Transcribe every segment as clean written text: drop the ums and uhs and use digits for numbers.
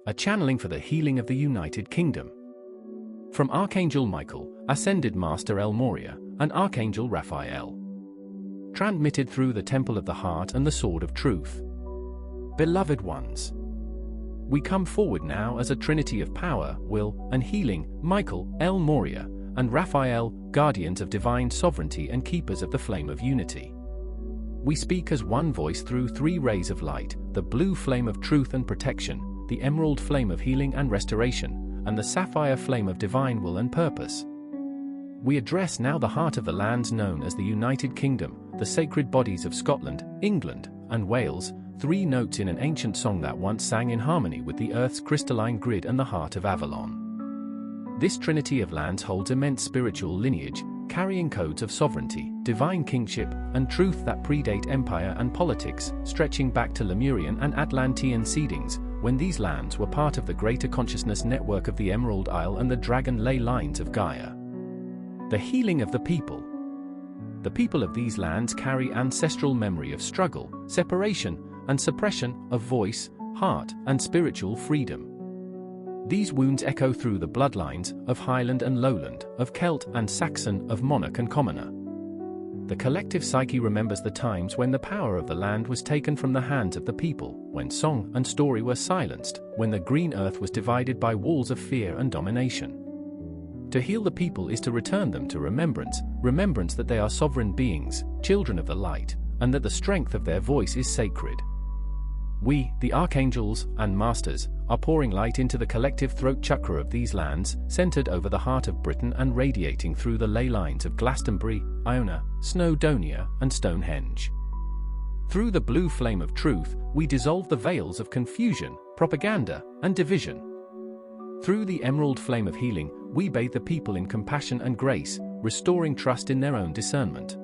a channeling for the healing of the United Kingdom. From Archangel Michael, Ascended Master El Morya, and Archangel Raphael. Transmitted through the Temple of the Heart and the Sword of Truth. Beloved ones, we come forward now as a trinity of power, will, and healing, Michael, El Morya, and Raphael, guardians of divine sovereignty and keepers of the flame of unity. We speak as one voice through three rays of light, the blue flame of truth and protection, the emerald flame of healing and restoration, and the sapphire flame of divine will and purpose. We address now the heart of the lands known as the United Kingdom, the sacred bodies of Scotland, England, and Wales, three notes in an ancient song that once sang in harmony with the Earth's crystalline grid and the heart of Avalon. This trinity of lands holds immense spiritual lineage, carrying codes of sovereignty, divine kingship, and truth that predate empire and politics, stretching back to Lemurian and Atlantean seedings, when these lands were part of the greater consciousness network of the Emerald Isle and the Dragon Ley lines of Gaia. The healing of the people. The people of these lands carry ancestral memory of struggle, separation, and suppression of voice, heart, and spiritual freedom. These wounds echo through the bloodlines of Highland and Lowland, of Celt and Saxon, of monarch and commoner. The collective psyche remembers the times when the power of the land was taken from the hands of the people, when song and story were silenced, when the green earth was divided by walls of fear and domination. To heal the people is to return them to remembrance that they are sovereign beings, children of the light, and that the strength of their voice is sacred. We, the archangels and masters, are pouring light into the collective throat chakra of these lands, centered over the heart of Britain and radiating through the ley lines of Glastonbury, Iona, Snowdonia, and Stonehenge. Through the blue flame of truth, we dissolve the veils of confusion, propaganda, and division. Through the emerald flame of healing, we bathe the people in compassion and grace, restoring trust in their own discernment.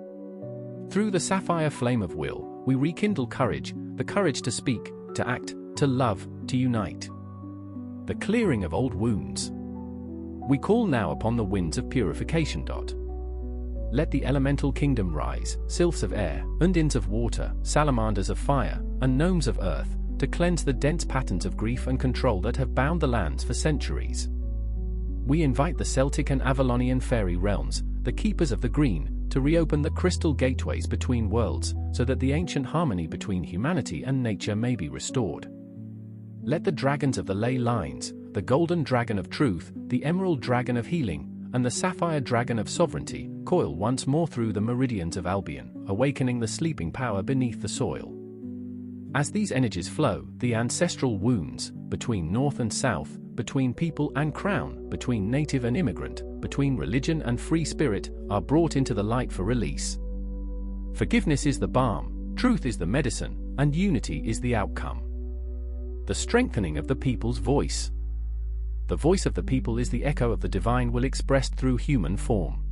Through the sapphire flame of will, we rekindle courage, the courage to speak, to act, to love, to unite. The clearing of old wounds. We call now upon the winds of purification. Let the elemental kingdom rise, sylphs of air, undines of water, salamanders of fire, and gnomes of earth, to cleanse the dense patterns of grief and control that have bound the lands for centuries. We invite the Celtic and Avalonian fairy realms, the keepers of the green, to reopen the crystal gateways between worlds, so that the ancient harmony between humanity and nature may be restored. Let the dragons of the ley lines, the golden dragon of truth, the emerald dragon of healing, and the sapphire dragon of sovereignty, coil once more through the meridians of Albion, awakening the sleeping power beneath the soil. As these energies flow, the ancestral wounds, between north and south, between people and crown, between native and immigrant, between religion and free spirit, are brought into the light for release. Forgiveness is the balm, truth is the medicine, and unity is the outcome. The strengthening of the people's voice. The voice of the people is the echo of the divine will expressed through human form.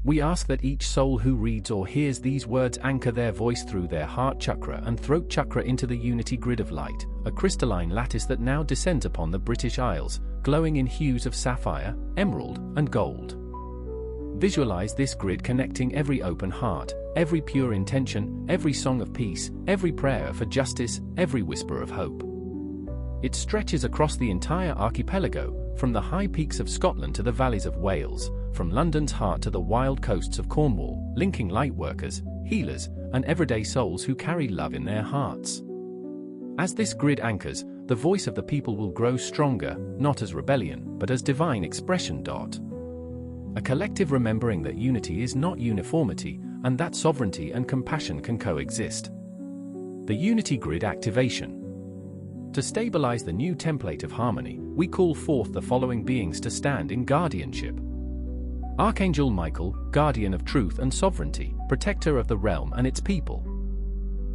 We ask that each soul who reads or hears these words anchor their voice through their heart chakra and throat chakra into the unity grid of light, a crystalline lattice that now descends upon the British Isles, glowing in hues of sapphire, emerald, and gold. Visualize this grid connecting every open heart, every pure intention, every song of peace, every prayer for justice, every whisper of hope. It stretches across the entire archipelago, from the high peaks of Scotland to the valleys of Wales, from London's heart to the wild coasts of Cornwall, linking lightworkers, healers, and everyday souls who carry love in their hearts. As this grid anchors, the voice of the people will grow stronger, not as rebellion, but as divine expression. A collective remembering that unity is not uniformity, and that sovereignty and compassion can coexist. The Unity Grid Activation. To stabilize the new template of harmony, we call forth the following beings to stand in guardianship. Archangel Michael, guardian of truth and sovereignty, protector of the realm and its people.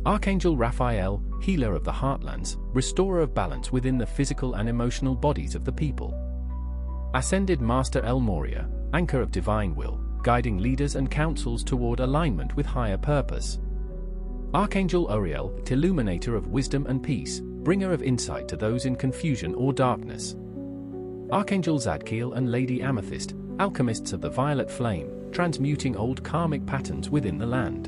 Archangel Raphael, healer of the heartlands, restorer of balance within the physical and emotional bodies of the people. Ascended Master El Morya, anchor of divine will, guiding leaders and councils toward alignment with higher purpose. Archangel Uriel, illuminator of wisdom and peace, bringer of insight to those in confusion or darkness. Archangel Zadkiel and Lady Amethyst, alchemists of the violet flame, transmuting old karmic patterns within the land.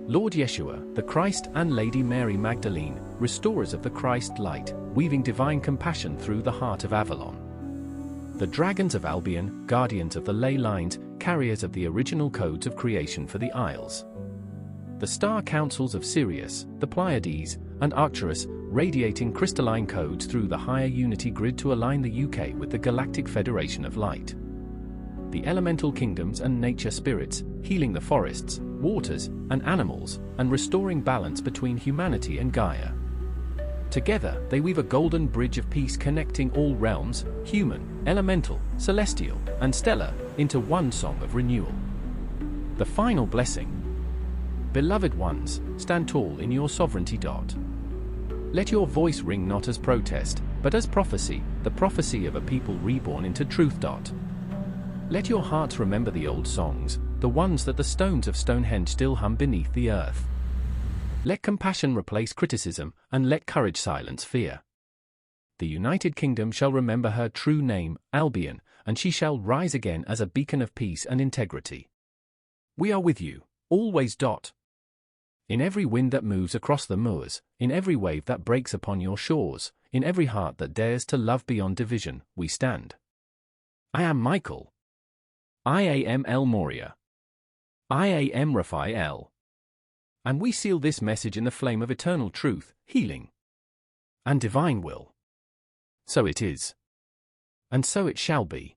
Lord Yeshua, the Christ, and Lady Mary Magdalene, restorers of the Christ light, weaving divine compassion through the heart of Avalon. The dragons of Albion, guardians of the ley lines, carriers of the original codes of creation for the Isles. The star councils of Sirius, the Pleiades, and Arcturus, radiating crystalline codes through the higher unity grid to align the UK with the Galactic Federation of Light. The elemental kingdoms and nature spirits, healing the forests, waters, and animals, and restoring balance between humanity and Gaia. Together, they weave a golden bridge of peace connecting all realms, human, elemental, celestial, and stellar, into one song of renewal. The final blessing. Beloved ones, stand tall in your sovereignty. Let your voice ring not as protest, but as prophecy, the prophecy of a people reborn into truth. Let your hearts remember the old songs, the ones that the stones of Stonehenge still hum beneath the earth. Let compassion replace criticism, and let courage silence fear. The United Kingdom shall remember her true name, Albion, and she shall rise again as a beacon of peace and integrity. We are with you, always. In every wind that moves across the moors, in every wave that breaks upon your shores, in every heart that dares to love beyond division, we stand. I am Michael. I am El Moria. I am Raphael. And we seal this message in the flame of eternal truth, healing, and divine will. So it is. And so it shall be.